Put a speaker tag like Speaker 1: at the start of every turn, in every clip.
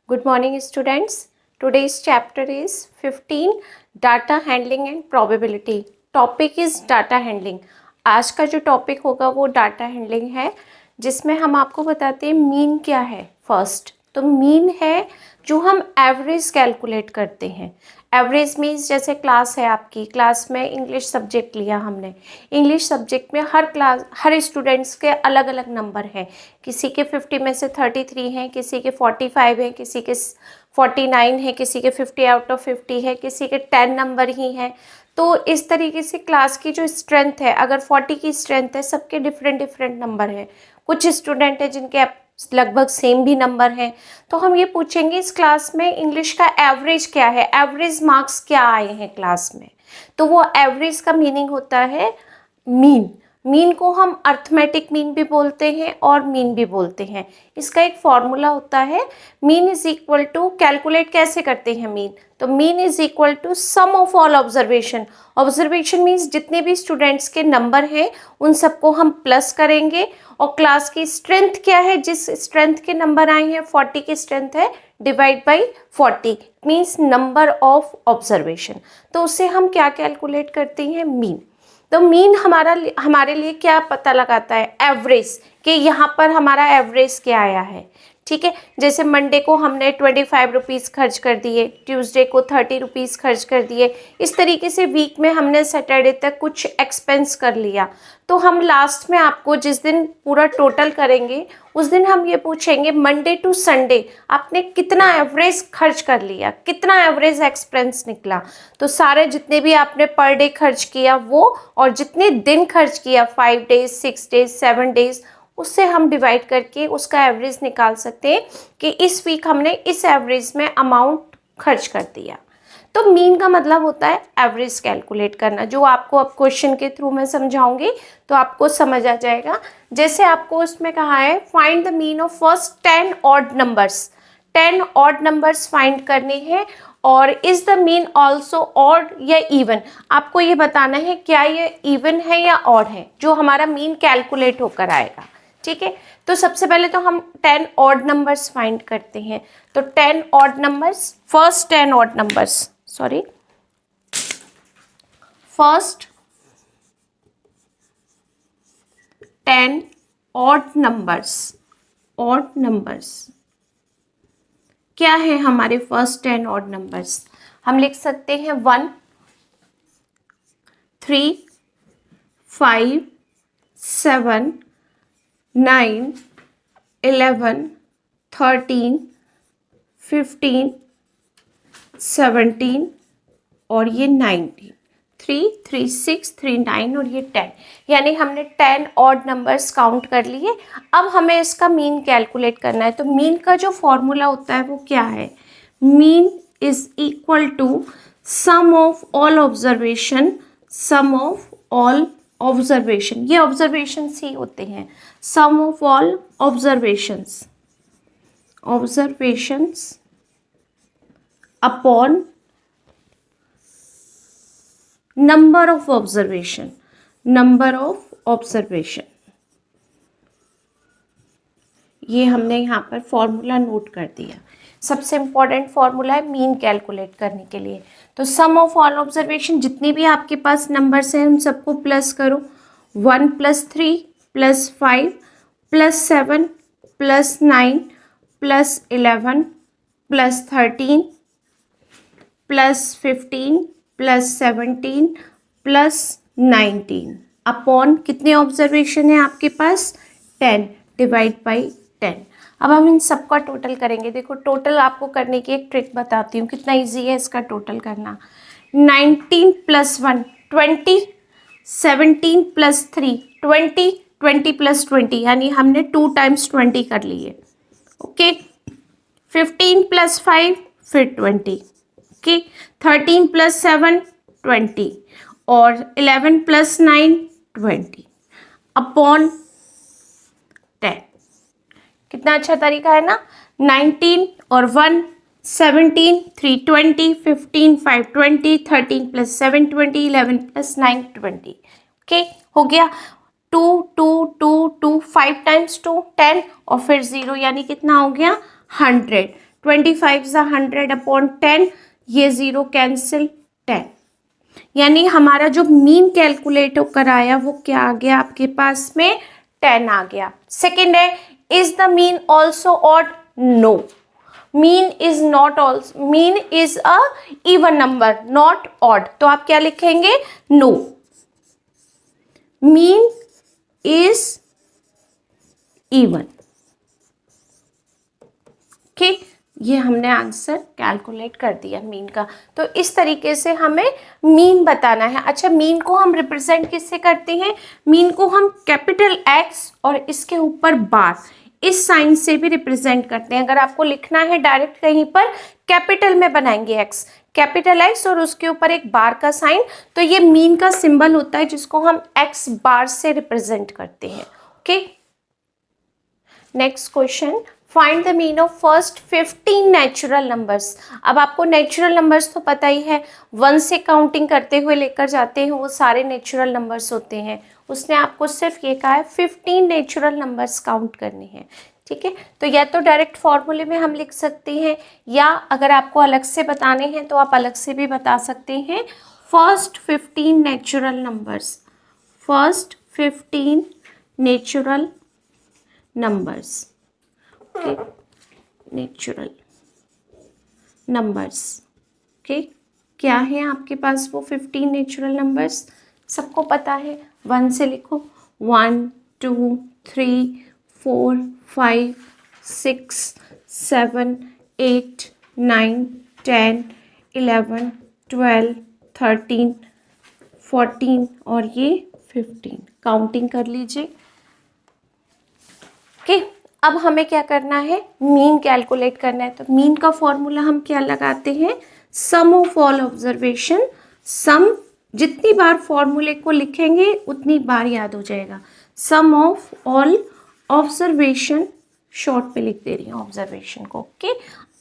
Speaker 1: Good morning students. Today's chapter is 15 Data Handling and Probability. Topic is Data Handling. आज का जो topic होगा वो डाटा हैंडलिंग है, जिसमें हम आपको बताते हैं मीन क्या है। फर्स्ट तो मीन है जो हम एवरेज कैलकुलेट करते हैं। एवरेज मीन्स जैसे क्लास है, आपकी क्लास में इंग्लिश सब्जेक्ट लिया हमने, इंग्लिश सब्जेक्ट में हर स्टूडेंट्स के अलग अलग नंबर हैं। किसी के 50 में से 33 हैं, किसी के 45 हैं, किसी के 49 है, किसी के 50 आउट ऑफ 50 है, किसी के 10 नंबर ही हैं। तो इस तरीके से क्लास की जो स्ट्रेंथ है, अगर 40 की स्ट्रेंथ है, सबके डिफरेंट डिफरेंट नंबर है। कुछ स्टूडेंट है जिनके लगभग सेम भी नंबर हैं। तो हम ये पूछेंगे इस क्लास में इंग्लिश का एवरेज क्या है, एवरेज मार्क्स क्या आए हैं क्लास में। तो वो एवरेज का मीनिंग होता है मीन। मीन को हम अर्थमेटिक मीन भी बोलते हैं और मीन भी बोलते हैं। इसका एक फॉर्मूला होता है, mean is equal to, calculate कैसे करते हैं मीन, तो mean is equal to sum of all observation. Observation means जितने भी स्टूडेंट्स के नंबर हैं उन सबको हम प्लस करेंगे, और क्लास की स्ट्रेंथ क्या है, जिस स्ट्रेंथ के नंबर आए हैं 40 की स्ट्रेंथ है, divide by 40 means number of observation. तो उससे हम क्या कैलकुलेट करते हैं, मीन। तो मीन हमारे लिए क्या पता लगाता है, एवरेज, कि यहाँ पर हमारा एवरेज क्या आया है। ठीक है, जैसे मंडे को हमने 25 रुपीज़ खर्च कर दिए, ट्यूसडे को 30 रुपीज़ खर्च कर दिए। इस तरीके से वीक में हमने सैटरडे तक कुछ एक्सपेंस कर लिया। तो हम लास्ट में आपको जिस दिन पूरा टोटल करेंगे उस दिन हम ये पूछेंगे मंडे टू संडे आपने कितना एवरेज खर्च कर लिया, कितना एवरेज एक्सपेंस निकला। तो सारे जितने भी आपने पर डे खर्च किया वो, और जितने दिन खर्च किया 5 डेज 6 डेज 7 डेज, उससे हम डिवाइड करके उसका एवरेज निकाल सकते हैं कि इस वीक हमने इस एवरेज में अमाउंट खर्च कर दिया। तो मीन का मतलब होता है एवरेज कैलकुलेट करना, जो आपको अब क्वेश्चन के थ्रू मैं समझाऊंगी तो आपको समझ आ जाएगा। जैसे आपको उसमें कहा है find the mean of first 10 odd numbers. 10 odd numbers find करने हैं, और is the mean also odd या इवन। आपको ये बताना है क्या ये इवन है या ऑड है, जो हमारा मीन कैलकुलेट होकर आएगा। ठीक है, तो सबसे पहले तो हम 10 ऑड नंबर्स फाइंड करते हैं। तो 10 odd numbers, first 10 odd numbers, first 10 odd numbers क्या है हमारे फर्स्ट 10 ऑड नंबर्स। हम लिख सकते हैं 1 3 5 7 9 11 13 15 17 और ये 19, 3 3 6 3 9 और ये 10, यानी हमने 10 ऑड नंबर्स काउंट कर लिए। अब हमें इसका मीन कैलकुलेट करना है। तो मीन का जो फॉर्मूला होता है वो क्या है, mean is equal to sum of all observation, ये ऑब्जर्वेशंस ही होते हैं, sum of all observations upon number of observation. ये हमने यहाँ पर फॉर्मूला नोट कर दिया। सबसे इम्पॉर्टेंट फॉर्मूला है मीन कैलकुलेट करने के लिए। तो सम ऑफ ऑल ऑब्जर्वेशन, जितने भी आपके पास नंबर्स हैं उन सबको प्लस करो। 1 + 3 + 5 + 7 + 9 + 11 + 13 + 15 + 17 + 19 अपॉन कितने ऑब्जर्वेशन है आपके पास, 10 डिवाइड बाई 10। अब हम इन सबका टोटल करेंगे। देखो टोटल आपको करने की एक ट्रिक बताती हूँ, कितना इजी है इसका टोटल करना। 19 + 1 20, 17 + 3 20, 20 + 20 यानी हमने 2 टाइम्स 20 कर लिए। ओके, 15 + 5 फिर 20, ओके, 13 + 7 20 और 11 + 9 20 अपॉन 10। कितना अच्छा तरीका है ना। 19 और 1 17, 3 20, 15 5 20, 13 + 7 20, 11 + 9 20। ओके, हो गया। 2 2 2 2 5 टाइम्स 2 10 और फिर 0 यानी कितना हो गया 100। 25 ज़ा 100 अपॉन 10, ये 0 कैंसिल 10, यानी हमारा जो मीन कैलकुलेट कराया वो क्या आ गया आपके पास में 10 आ गया। सेकेंड है, is the mean also odd? No, mean is not also, mean is a even number not odd, तो आप क्या लिखेंगे? No, mean is even. Okay, ये हमने आंसर कैलकुलेट कर दिया मीन का। तो इस तरीके से हमें मीन बताना है। अच्छा, मीन को हम रिप्रेजेंट किससे करते हैं? मीन को हम कैपिटल एक्स और इसके ऊपर बार, इस साइन से भी रिप्रेजेंट करते हैं। अगर आपको लिखना है डायरेक्ट कहीं पर, कैपिटल में बनाएंगे एक्स, कैपिटल एक्स और उसके ऊपर एक बार का साइन, तो ये मीन का सिंबल होता है जिसको हम एक्स बार से रिप्रेजेंट करते हैं। Okay, next question, find the mean of first 15 natural numbers. अब आपको नेचुरल नंबर्स तो पता ही है, 1 से काउंटिंग करते हुए लेकर जाते हैं वो सारे नेचुरल नंबर्स होते हैं। उसने आपको सिर्फ ये कहा है 15 नेचुरल नंबर्स काउंट करने हैं। ठीक है, तो या तो डायरेक्ट फॉर्मूले में हम लिख सकते हैं, या अगर आपको अलग से बताने हैं तो आप अलग से भी बता सकते हैं। First 15 natural numbers, first 15 natural numbers, okay, natural numbers. Okay, क्या है आपके पास वो 15 नेचुरल नंबर्स? सबको पता है, 1 से लिखो, 1 2 3 4 5 6 7 8 9 10 11 12 13 14 और ये 15, काउंटिंग कर लीजिए। ओके, अब हमें क्या करना है? मीन कैलकुलेट करना है। तो मीन का फॉर्मूला हम क्या लगाते हैं? Sum of all observation. सम, जितनी बार फॉर्मूले को लिखेंगे उतनी बार याद हो जाएगा। सम ऑफ ऑल ऑब्जर्वेशन, शॉर्ट पे लिख दे रही हूँ ऑब्जर्वेशन को, okay,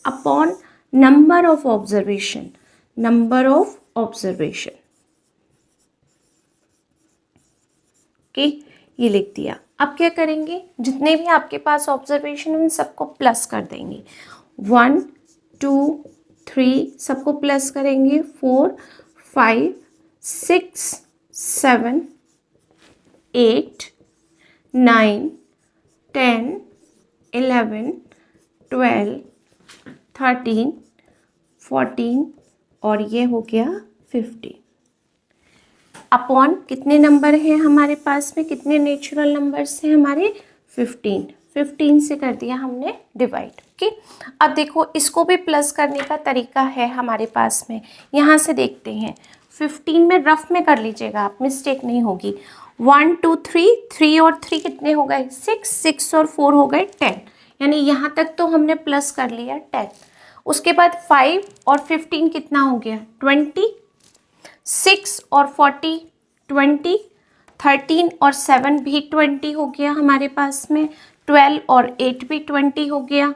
Speaker 1: upon number of observation, number of observation. Okay, ये लिख दिया। अब क्या करेंगे? जितने भी आपके पास ऑब्जर्वेशन उन सबको प्लस कर देंगे। 1 2 3 सबको प्लस करेंगे, 4 5 6 7 8 9 10 11 12 13 14 और ये हो गया 15। अपॉन कितने नंबर हैं हमारे पास में, कितने नेचुरल नंबर्स हैं हमारे? 15। 15 से कर दिया हमने डिवाइड। ओके, अब देखो इसको भी प्लस करने का तरीका है हमारे पास में, यहाँ से देखते हैं। 15 में रफ में कर लीजिएगा आप, मिस्टेक नहीं होगी। 1 2 3, 3 और 3 कितने हो गए? 6, 6 और 4 हो गए 10, यानी यहाँ तक तो हमने प्लस कर लिया 10। उसके बाद 5 और 15 कितना हो गया? 20, 6 और 40 20, 13 और 7 भी 20 हो गया हमारे पास में, 12 और 8 भी 20 हो गया,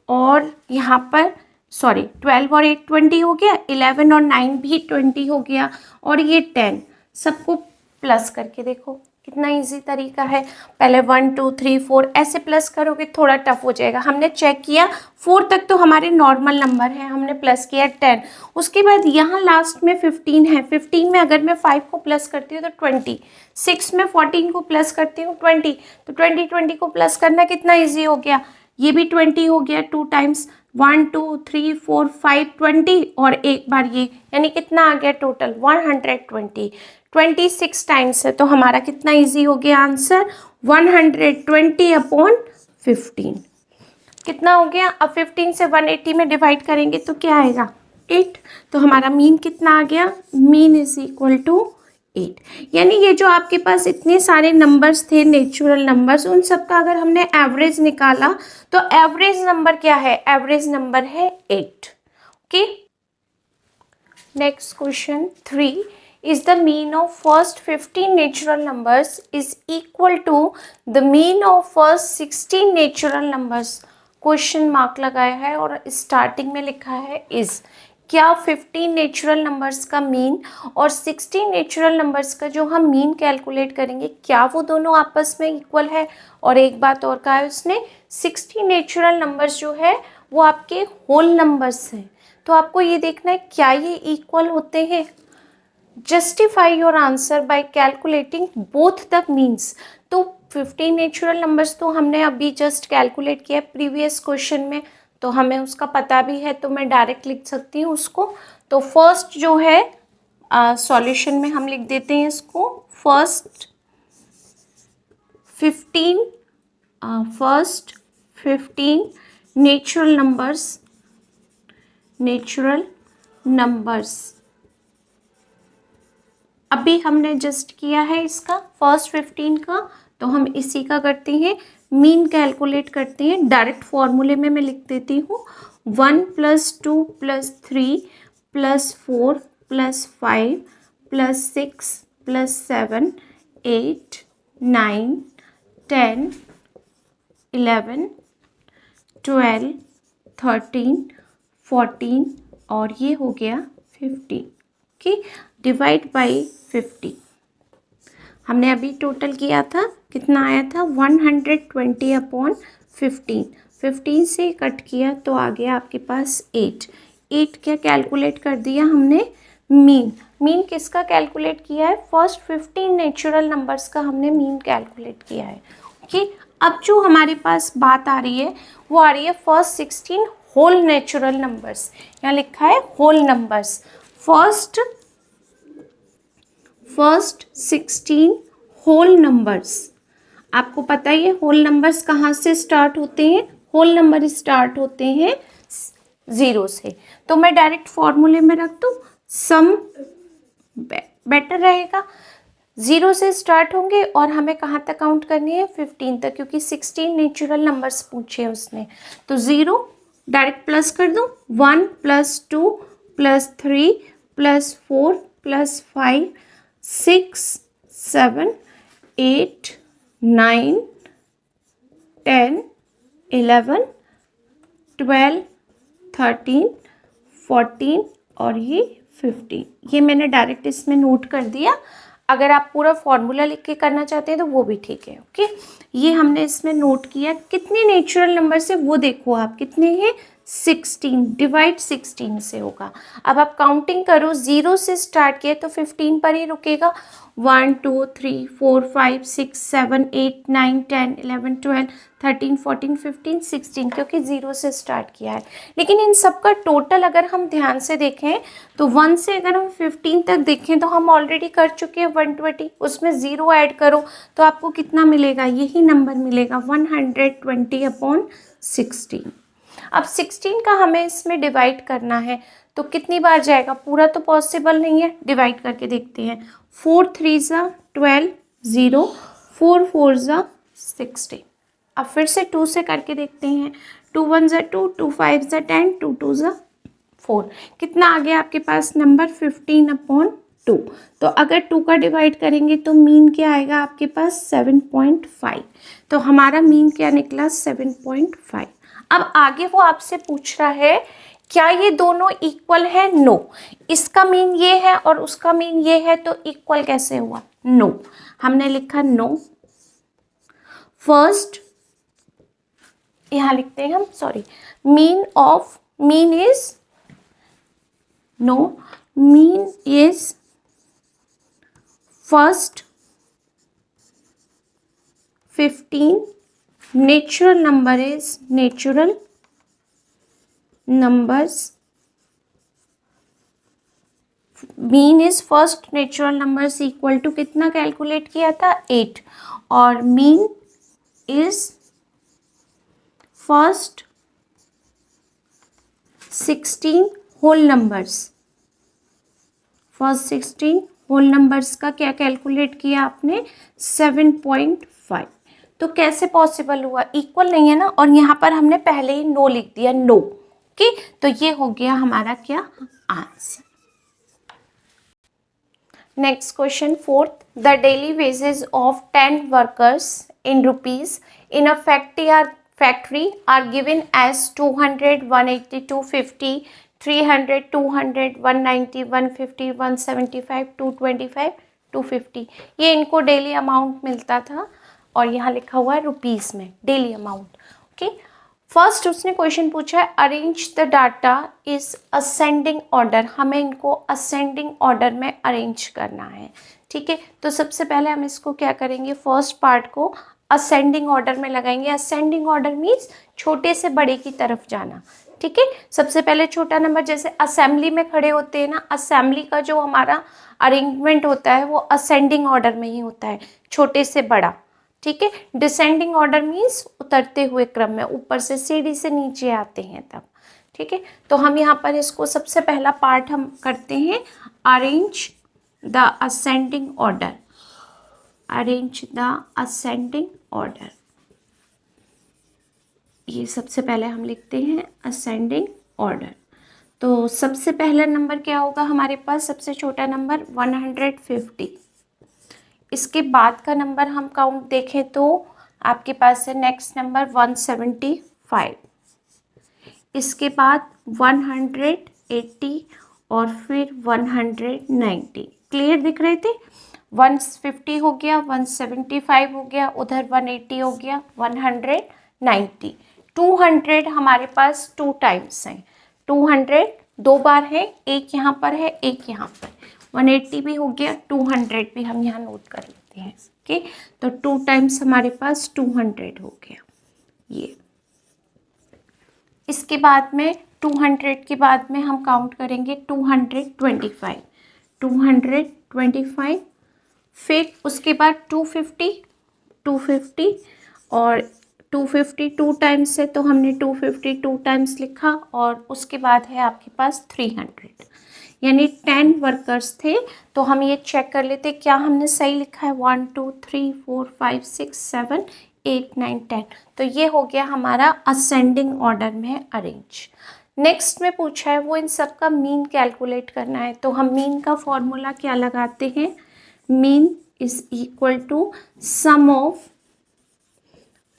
Speaker 1: और यहाँ पर 12 और 8 20 हो गया, 11 और 9 भी 20 हो गया, और ये 10। सबको प्लस करके देखो कितना इजी तरीका है। पहले 1 2 3 4 ऐसे प्लस करोगे थोड़ा टफ हो जाएगा। हमने चेक किया 4 तक तो हमारे नॉर्मल नंबर है, हमने प्लस किया 10। उसके बाद यहाँ लास्ट में 15 है, 15 में अगर मैं 5 को प्लस करती हूँ तो 20, 6 में 14 को प्लस करती हूँ 20, तो 20 को प्लस करना कितना ईजी हो गया। ये भी 20 हो गया 2 टाइम्स, 1 2 3 4 5 20 और एक बार ये, यानी कितना आ गया टोटल 120। 26 टाइम्स है तो हमारा कितना इजी हो गया आंसर 120 अपॉन 15। कितना हो गया? अब 15 से 180 में डिवाइड करेंगे तो क्या आएगा? 8। तो हमारा मीन कितना आ गया? Mean is equal to 8। यानी ये जो आपके पास इतने सारे नंबर्स थे नेचुरल नंबर्स, उन सब का अगर हमने एवरेज निकाला तो एवरेज नंबर क्या है? एवरेज नंबर है 8। Okay, next question 3 is the mean of first 15 natural numbers is equal to the mean of first 16 natural numbers। Question mark लगाया है और स्टार्टिंग में लिखा है is। क्या 15 नेचुरल नंबर्स का मीन और 16 नेचुरल नंबर्स का जो हम मीन कैलकुलेट करेंगे क्या वो दोनों आपस में इक्वल है? और एक बात और कहा है उसने, 16 नेचुरल नंबर्स जो है वो आपके होल नंबर्स हैं। तो आपको ये देखना है क्या ये इक्वल होते हैं। Justify your answer by calculating both the means. तो 15 नेचुरल नंबर्स तो हमने अभी जस्ट कैलकुलेट किया प्रीवियस क्वेश्चन में, तो हमें उसका पता भी है, तो मैं डायरेक्ट लिख सकती हूँ उसको। तो फर्स्ट जो है सॉल्यूशन में हम लिख देते हैं इसको, फर्स्ट 15 नेचुरल नंबर्स अभी हमने जस्ट किया है इसका फर्स्ट 15 का, तो हम इसी का करते हैं मीन कैलकुलेट करते हैं। डायरेक्ट फॉर्मूले में मैं लिख देती हूँ 1 + 2 + 3 + 4 + 5 + 6 + 7 8 9 10 11 12 13 14 और ये हो गया 15। Okay, divide by 50। हमने अभी टोटल किया था, कितना आया था 120/15। 15 से कट किया तो आ गया आपके पास 8 क्या कैलकुलेट कर दिया हमने, मीन किसका कैलकुलेट किया है, फर्स्ट 15 नेचुरल नंबर्स का हमने मीन कैलकुलेट किया है। ओके, अब जो हमारे पास बात आ रही है वो आ रही है फर्स्ट 16 होल नेचुरल नंबर्स। यहाँ लिखा है whole numbers, first 16 whole numbers. आपको पता ही है होल नंबर्स कहाँ से स्टार्ट होते हैं, होल नंबर स्टार्ट होते हैं 0 से। तो मैं डायरेक्ट फॉर्मूले में रख दूँ, सम बेटर रहेगा। 0 से स्टार्ट होंगे और हमें कहाँ तक काउंट करनी है, 15 तक, क्योंकि 16 नेचुरल नंबर्स पूछे हैं उसने। तो 0 डायरेक्ट प्लस कर दूँ, 1 + 2 + 3 + 4 + 5 6 7 8 9 10 11 12 13 14 और ये 15। ये मैंने डायरेक्ट इसमें नोट कर दिया। अगर आप पूरा फॉर्मूला लिख के करना चाहते हैं तो वो भी ठीक है। ओके, ये हमने इसमें नोट किया। कितने नेचुरल नंबर से वो देखो आप, कितने हैं 16, डिवाइड 16 से होगा। अब आप काउंटिंग करो, 0 से स्टार्ट किए तो 15 पर ही रुकेगा। 1 2 3 4 5 6 7 8 9 10 11 12 13 14 15 16, क्योंकि 0 से स्टार्ट किया है। लेकिन इन सब का टोटल अगर हम ध्यान से देखें तो 1 से अगर हम 15 तक देखें तो हम ऑलरेडी कर चुके हैं 120, उसमें 0 ऐड करो तो आपको कितना मिलेगा, यही नंबर मिलेगा 120/16। अब 16 का हमें इसमें डिवाइड करना है, तो कितनी बार जाएगा, पूरा तो पॉसिबल नहीं है, डिवाइड करके देखते हैं। 4 3 12 0 4 4 60। अब फिर से 2 से करके देखते हैं, 2 1 2 2 5 10 2 2 4। कितना आ गया आपके पास नंबर, 15/2। तो अगर 2 का डिवाइड करेंगे तो मीन क्या आएगा आपके पास 7.5। तो हमारा मीन क्या निकला 7.5। अब आगे वो आपसे पूछ रहा है क्या ये दोनों इक्वल है, नो। इसका मीन ये है और उसका मीन ये है, तो इक्वल कैसे हुआ, नो। हमने लिखा नो। फर्स्ट यहाँ लिखते हैं हम, sorry, mean is no, mean is first 15 natural numbers, mean is first natural numbers equal to कितना कैलकुलेट किया था 8, और mean is first 16 whole numbers. First 16 whole numbers का क्या कैलकुलेट किया आपने 7.5। तो कैसे पॉसिबल हुआ, इक्वल नहीं है ना, और यहाँ पर हमने पहले ही नो लिख दिया, नो। ओके, तो ये हो गया हमारा क्या answer. Next question, fourth, the daily wages of 10 workers in rupees in a factory are given as 200 180 250 300 200 190 150 175 225 250। ये इनको डेली अमाउंट मिलता था और यहाँ लिखा हुआ है रुपीज़ में डेली अमाउंट। ओके, फर्स्ट उसने क्वेश्चन पूछा है arrange the data is ascending order, हमें इनको असेंडिंग ऑर्डर में अरेंज करना है। ठीक है, तो सबसे पहले हम इसको क्या करेंगे, फर्स्ट पार्ट को असेंडिंग ऑर्डर में लगाएंगे। असेंडिंग ऑर्डर मीन्स छोटे से बड़े की तरफ जाना। ठीक है, सबसे पहले छोटा नंबर, जैसे असेंबली में खड़े होते हैं ना, असेंबली का जो हमारा अरेंजमेंट होता है वो असेंडिंग ऑर्डर में ही होता है, छोटे से बड़ा। ठीक है, डिसेंडिंग ऑर्डर मीन्स उतरते हुए क्रम में, ऊपर से सीढ़ी से नीचे आते हैं तब। ठीक है, तो हम यहाँ पर इसको सबसे पहला पार्ट हम करते हैं, arrange the ascending order. Arrange the ascending order, ये सबसे पहले हम लिखते हैं असेंडिंग ऑर्डर। तो सबसे पहला नंबर क्या होगा हमारे पास, सबसे छोटा नंबर 150। इसके बाद का नंबर हम काउंट देखें तो आपके पास है नेक्स्ट नंबर 175, इसके बाद 180 और फिर 190। क्लियर दिख रहे थे, 150 हो गया, 175 हो गया, उधर 180 हो गया, 190, 200 हमारे पास 2 टाइम्स हैं। 200 2 बार है, एक यहाँ पर है, एक यहाँ पर। 180 भी हो गया, 200 भी हम यहाँ नोट कर लेते हैं। ओके, तो 2 टाइम्स हमारे पास 200 हो गया ये। इसके बाद में 200 के बाद में हम काउंट करेंगे 225, 225, फिर उसके बाद 250, 250 और 250 2 टाइम्स है तो हमने 250 2 टाइम्स लिखा, और उसके बाद है आपके पास 300, यानी 10 वर्कर्स थे। तो हम ये चेक कर लेते क्या हमने सही लिखा है, 1 2 3 4 5 6 7 8 9 10। तो ये हो गया हमारा असेंडिंग ऑर्डर में अरेंज। नेक्स्ट में पूछा है वो इन सब का मीन कैलकुलेट करना है। तो हम मीन का फॉर्मूला क्या लगाते हैं, mean is equal to sum of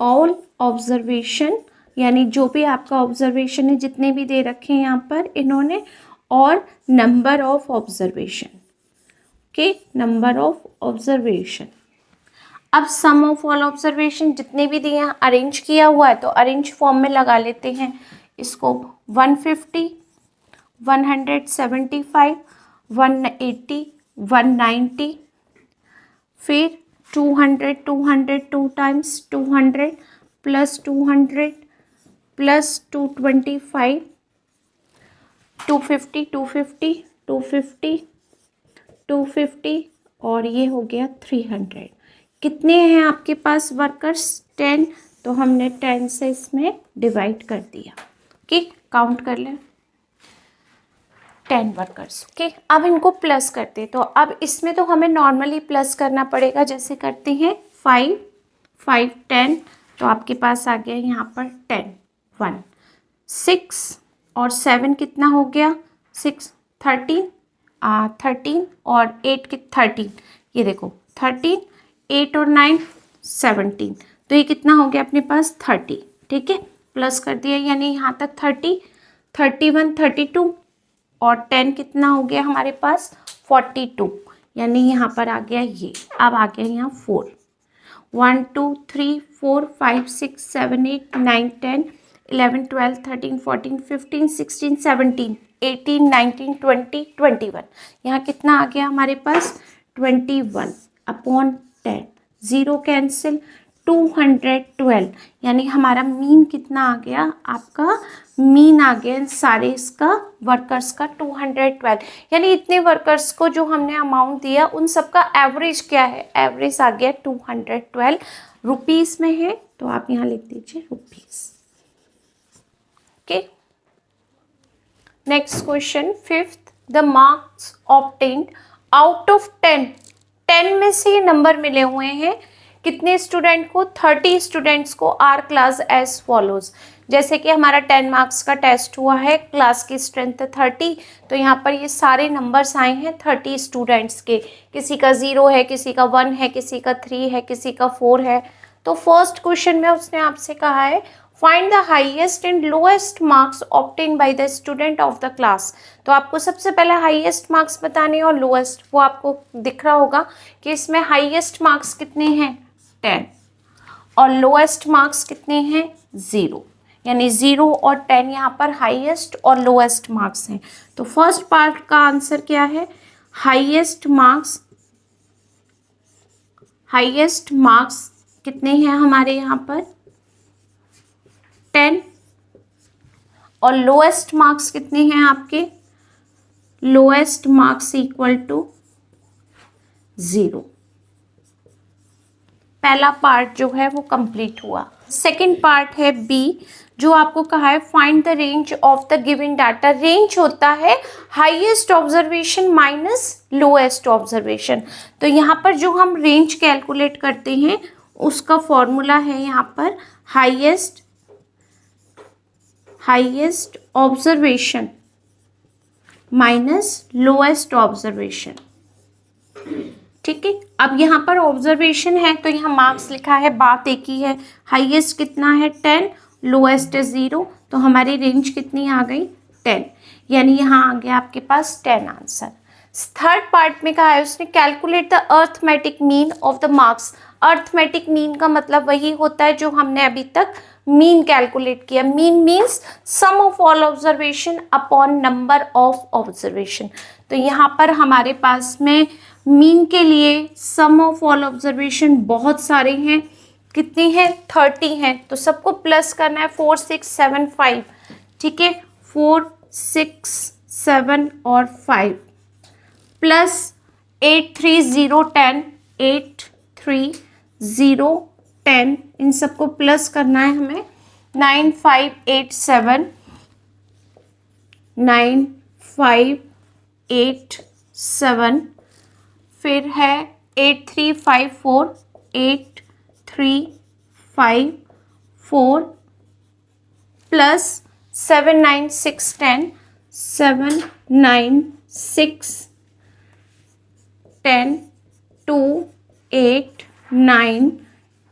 Speaker 1: all observation, यानी जो भी आपका ऑब्जर्वेशन है, जितने भी दे रखे हैं यहाँ पर इन्होंने, और number of observation. Okay, number of observation. अब सम ऑफ ऑल ऑब्जर्वेशन जितने भी दिए हैं अरेंज किया हुआ है, तो अरेंज फॉर्म में लगा लेते हैं इसको। 150, 175, 180, 190, फिर 200, 200 2 टाइम्स 200 प्लस 200 प्लस 225, 250, 250, 250, 250 और ये हो गया 300। कितने हैं आपके पास वर्कर्स, 10, तो हमने 10 से इसमें डिवाइड कर दिया। ओके, काउंट कर लें 10 वर्कर्स। ओके, अब इनको प्लस करते हैं। तो अब इसमें तो हमें नॉर्मली प्लस करना पड़ेगा, जैसे करते हैं 5 5 10, तो आपके पास आ गया यहाँ पर 10 1 6 और 7 कितना हो गया, 6 13 13 और 8 के 13, ये देखो 13, 8 और 9 17, तो ये कितना हो गया अपने पास 30। ठीक है, प्लस कर दिया, यानी यहाँ तक 30, 31, 32 और 10 कितना हो गया हमारे पास 42, यानी यहाँ पर आ गया ये। अब आ गया यहाँ 4, 1 2 3 4 5 6 7 8 9 10 11 12 13 14 15 16 17 18 19 20 21, यहाँ कितना आ गया हमारे पास 21 अपॉन 10, 0 कैंसिल, 212, यानी हमारा मीन कितना आ गया, आपका मीन आ गया सारे इसका वर्कर्स का 212, यानी इतने वर्कर्स को जो हमने अमाउंट दिया उन सब का एवरेज क्या है, एवरेज आ गया 212 रुपीस में है, तो आप यहाँ लिख दीजिए rupees. Okay, next question, 5th, the marks obtained out of 10, 10 में से ये नंबर मिले हुए हैं कितने स्टूडेंट को, 30 स्टूडेंट्स को आर क्लास एज फॉलोज। जैसे कि हमारा 10 मार्क्स का टेस्ट हुआ है, क्लास की स्ट्रेंथ 30, तो यहाँ पर ये सारे नंबर्स आए हैं 30 स्टूडेंट्स के, किसी का 0 है, किसी का 1 है, किसी का 3 है, किसी का 4 है। तो फर्स्ट क्वेश्चन में उसने आपसे कहा है find the highest and lowest marks obtain by the student of the class. तो आपको सबसे पहले हाईएस्ट मार्क्स बताने और लोएस्ट, वो आपको दिख रहा होगा कि इसमें हाईएस्ट मार्क्स कितने हैं 10 और लोएस्ट मार्क्स कितने हैं 0, यानी 0 और 10 यहाँ पर हाईएस्ट और लोएस्ट मार्क्स हैं। तो फर्स्ट पार्ट का आंसर क्या है, हाईएस्ट मार्क्स कितने हैं हमारे यहाँ पर 10, और लोएस्ट मार्क्स कितने हैं आपके, लोएस्ट मार्क्स इक्वल टू 0। पहला पार्ट जो है वो कंप्लीट हुआ। सेकंड पार्ट है बी, जो आपको कहा है find the range of the given data. Range होता है highest observation minus lowest observation. तो यहाँ पर जो हम रेंज कैलकुलेट करते हैं उसका फॉर्मूला है यहाँ पर highest observation minus lowest observation. ठीक है, अब यहाँ पर ऑब्जर्वेशन है तो यहाँ मार्क्स लिखा है, बात एक ही है। हाईएस्ट कितना है 10, लोएस्ट है 0, तो हमारी रेंज कितनी आ गई 10, यानी यहाँ आ गया आपके पास 10 आंसर। थर्ड पार्ट में कहा है उसने calculate the arithmetic mean of the marks. Arithmetic mean का मतलब वही होता है जो हमने अभी तक मीन कैलकुलेट किया। Mean means sum of all observation upon number of observation. तो यहाँ पर हमारे पास में मीन के लिए सम ऑफ ऑल ऑब्जर्वेशन बहुत सारे हैं, कितने हैं 30 हैं, तो सबको प्लस करना है 4 6 7 5। ठीक है, 4 6 7 और 5 प्लस 8 3 0 10, 8 3 0 10, इन सबको प्लस करना है हमें 9 5 8 7, 9 5 8 7, फिर है 8 3 5 4, 8 3 5 4 प्लस 7 9 6 10, 7 9 6 10 2 8 9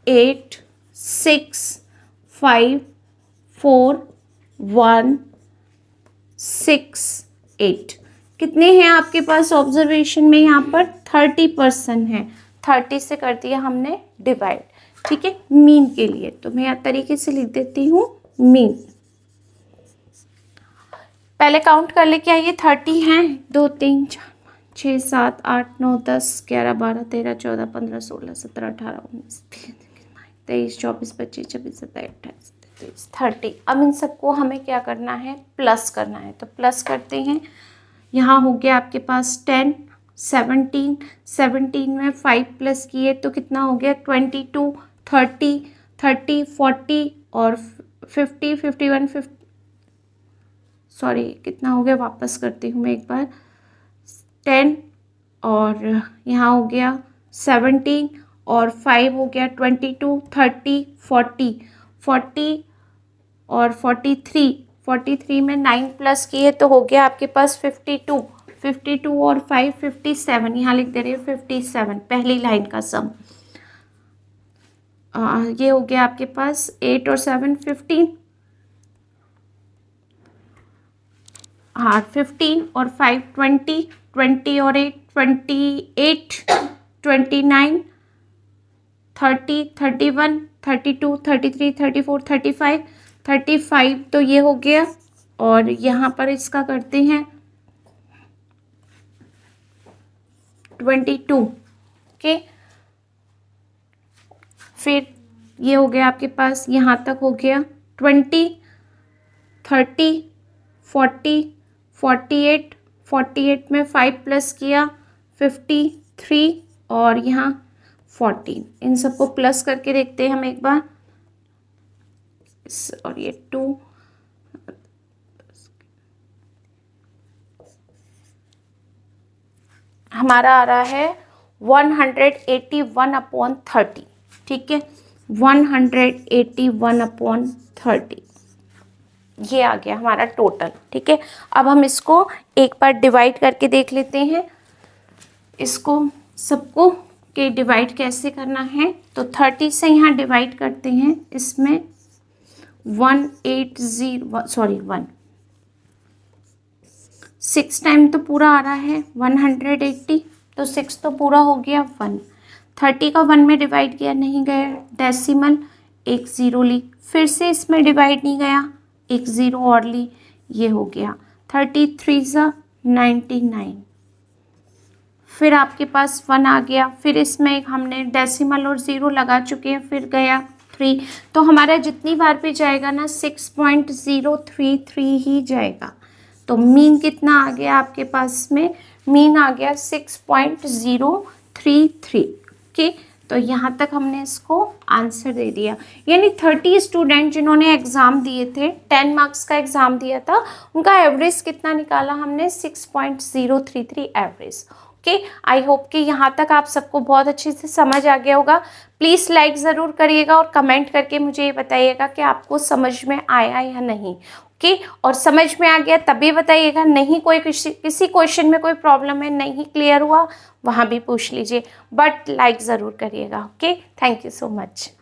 Speaker 1: 8 6 5 4 1 6 8। कितने हैं आपके पास ऑब्जर्वेशन में, यहाँ पर 30% है। 30 से कर दिया हमने डिवाइड। ठीक है, मीन के लिए तो मैं यहाँ तरीके से लिख देती हूँ मीन। पहले काउंट कर ले, क्या ये 30 हैं, 2 3 4 5 6 7 8 9 10 11 12 13 14 15 16 17 18 19 20 21 22 23 24 25 26 27 30। अब इन सबको हमें क्या करना है, प्लस करना है। तो प्लस करते हैं, यहाँ हो गया आपके पास 10 17, 17 में 5 प्लस किए तो कितना हो गया 22 30 30 40 और 50 51 50, सॉरी कितना हो गया, वापस करती हूँ मैं एक बार, 10 और यहाँ हो गया 17 और 5 हो गया 22 30 40 40 और 43 में 9 प्लस किए तो हो गया आपके पास 52 और 5 57, यहाँ लिख दे रही है 57, पहली लाइन का सम। ये हो गया आपके पास 8 और 7 15, हाँ 15 और 5 20, 20 और 8 28, 29 30 31 32 33 34 35 35, तो ये हो गया। और यहाँ पर इसका करते हैं 22 के, फिर ये हो गया आपके पास, यहाँ तक हो गया 20 30 40 48 48 में 5 प्लस किया 53 और यहाँ 14। इन सबको प्लस करके देखते हैं हम एक बार, और ये 2 हमारा आ रहा है 181/30। ठीक है, 181/30 ये आ गया हमारा टोटल। ठीक है, अब हम इसको एक बार डिवाइड करके देख लेते हैं, इसको सबको के डिवाइड कैसे करना है। तो 30 से यहाँ डिवाइड करते हैं, इसमें 1 6 टाइम तो पूरा आ रहा है 180, तो 6 तो पूरा हो गया 1। 30 का 1 में डिवाइड किया नहीं गया, डेसिमल एक ज़ीरो ली, फिर से इसमें डिवाइड नहीं गया, एक ज़ीरो और ली, ये हो गया 33 ज़ा 99। फिर आपके पास 1 आ गया, फिर इसमें हमने डेसिमल और ज़ीरो लगा चुके हैं, फिर गया 3। तो हमारा जितनी बार भी जाएगा ना 6.033 ही जाएगा। तो मीन कितना आ गया आपके पास में, मीन आ गया 6.033। ओके, तो यहाँ तक हमने इसको आंसर दे दिया। यानी 30 स्टूडेंट जिन्होंने एग्ज़ाम दिए थे, 10 मार्क्स का एग्ज़ाम दिया था, उनका एवरेज कितना निकाला हमने, 6.033 एवरेज। ओके, आई होप कि यहाँ तक आप सबको बहुत अच्छे से समझ आ गया होगा। प्लीज़ लाइक ज़रूर करिएगा और कमेंट करके मुझे ये बताइएगा कि आपको समझ में आया या नहीं। ओके, और समझ में आ गया तभी बताइएगा, नहीं कोई किसी क्वेश्चन में कोई प्रॉब्लम है, नहीं क्लियर हुआ, वहाँ भी पूछ लीजिए, बट लाइक ज़रूर करिएगा। Okay, thank you so much.